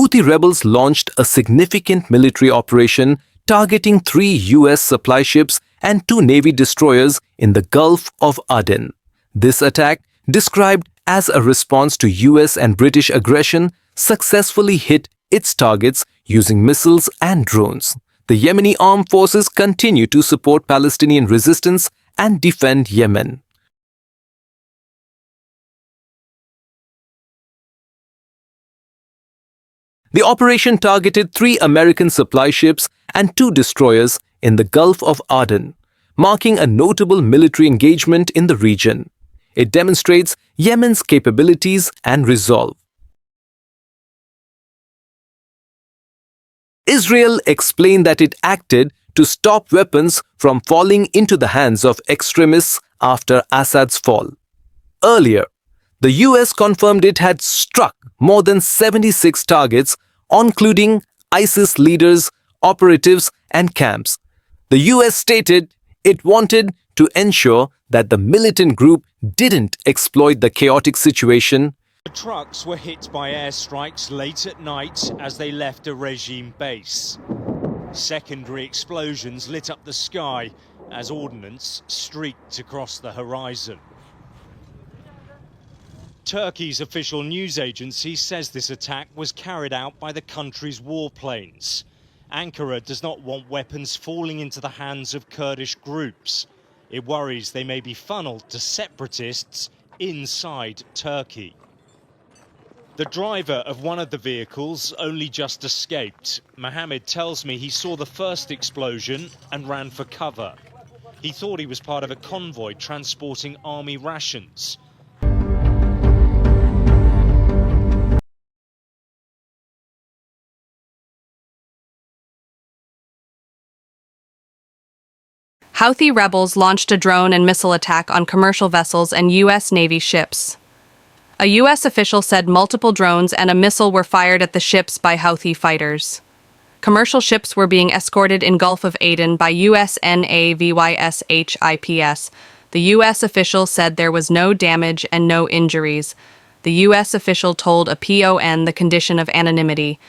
Houthi rebels launched a significant military operation targeting 3 US supply ships and 2 Navy destroyers in the Gulf of Aden. This attack, described as a response to US and British aggression, successfully hit its targets using missiles and drones. The Yemeni armed forces continue to support Palestinian resistance and defend Yemen. The operation targeted 3 American supply ships and 2 destroyers in the Gulf of Aden, marking a notable military engagement in the region. It demonstrates Yemen's capabilities and resolve. Israel explained that it acted to stop weapons from falling into the hands of extremists after Assad's fall. Earlier, the US confirmed it had struck more than 76 targets, including ISIS leaders, operatives, and camps. The US stated it wanted to ensure that the militant group didn't exploit the chaotic situation. The trucks were hit by airstrikes late at night as they left a regime base. Secondary explosions lit up the sky as ordnance streaked across the horizon. Turkey's official news agency says this attack was carried out by the country's warplanes. Ankara does not want weapons falling into the hands of Kurdish groups. It worries they may be funneled to separatists inside Turkey. The driver of one of the vehicles only just escaped. Mohammed tells me he saw the first explosion and ran for cover. He thought he was part of a convoy transporting army rations. Houthi rebels launched a drone and missile attack on commercial vessels and U.S. Navy ships. A U.S. official said multiple drones and a missile were fired at the ships by Houthi fighters. Commercial ships were being escorted in Gulf of Aden by U.S. NAVY ships. The U.S. official said there was no damage and no injuries. The U.S. official told a PON the condition of anonymity.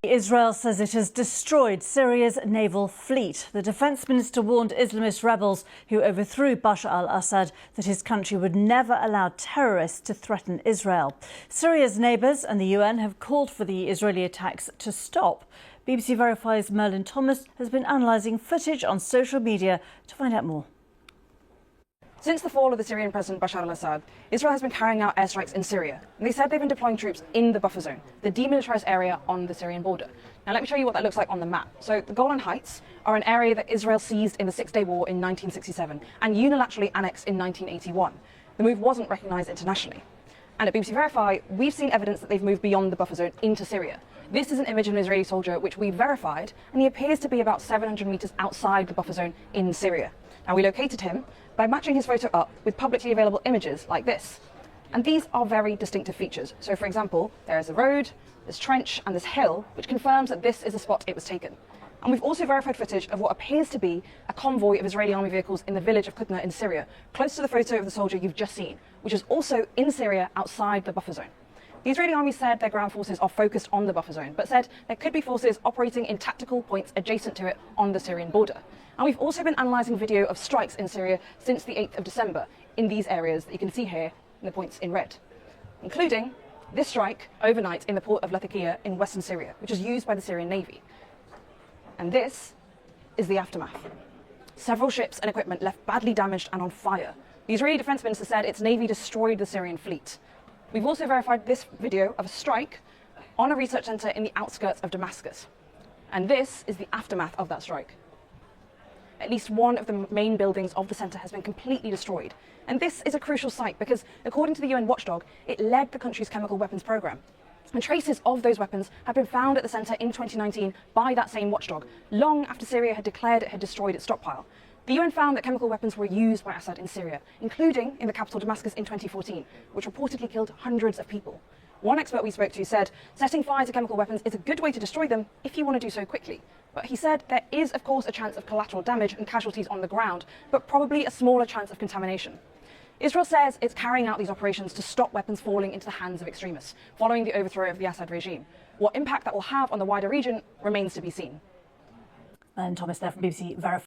Israel says it has destroyed Syria's naval fleet. The defence minister warned Islamist rebels who overthrew Bashar al-Assad that his country would never allow terrorists to threaten Israel. Syria's neighbours and the UN have called for the Israeli attacks to stop. BBC Verify's Merlin Thomas has been analysing footage on social media to find out more. Since the fall of the Syrian President Bashar al-Assad, Israel has been carrying out airstrikes in Syria. And they said they've been deploying troops in the buffer zone, the demilitarized area on the Syrian border. Now let me show you what that looks like on the map. So the Golan Heights are an area that Israel seized in the Six-Day War in 1967 and unilaterally annexed in 1981. The move wasn't recognized internationally. And at BBC Verify, we've seen evidence that they've moved beyond the buffer zone into Syria. This is an image of an Israeli soldier which we verified, and he appears to be about 700 meters outside the buffer zone in Syria. Now, we located him by matching his photo up with publicly available images like this. And these are very distinctive features. So, for example, there is a road, this trench, and this hill, which confirms that this is the spot it was taken. And we've also verified footage of what appears to be a convoy of Israeli army vehicles in the village of Qutna in Syria, close to the photo of the soldier you've just seen, which is also in Syria outside the buffer zone. The Israeli army said their ground forces are focused on the buffer zone, but said there could be forces operating in tactical points adjacent to it on the Syrian border. And we've also been analysing video of strikes in Syria since the 8th of December in these areas that you can see here in the points in red, including this strike overnight in the port of Latakia in western Syria, which is used by the Syrian Navy. And this is the aftermath. Several ships and equipment left badly damaged and on fire. The Israeli defense minister said its navy destroyed the Syrian fleet. We've also verified this video of a strike on a research center in the outskirts of Damascus. And this is the aftermath of that strike. At least one of the main buildings of the center has been completely destroyed. And this is a crucial site because, according to the UN watchdog, it led the country's chemical weapons program. And traces of those weapons have been found at the center in 2019 by that same watchdog, long after Syria had declared it had destroyed its stockpile. The UN found that chemical weapons were used by Assad in Syria, including in the capital Damascus in 2014, which reportedly killed hundreds of people. One expert we spoke to said, setting fire to chemical weapons is a good way to destroy them if you want to do so quickly. But he said there is, of course, a chance of collateral damage and casualties on the ground, but probably a smaller chance of contamination. Israel says it's carrying out these operations to stop weapons falling into the hands of extremists, following the overthrow of the Assad regime. What impact that will have on the wider region remains to be seen. And Thomas there from BBC Verify.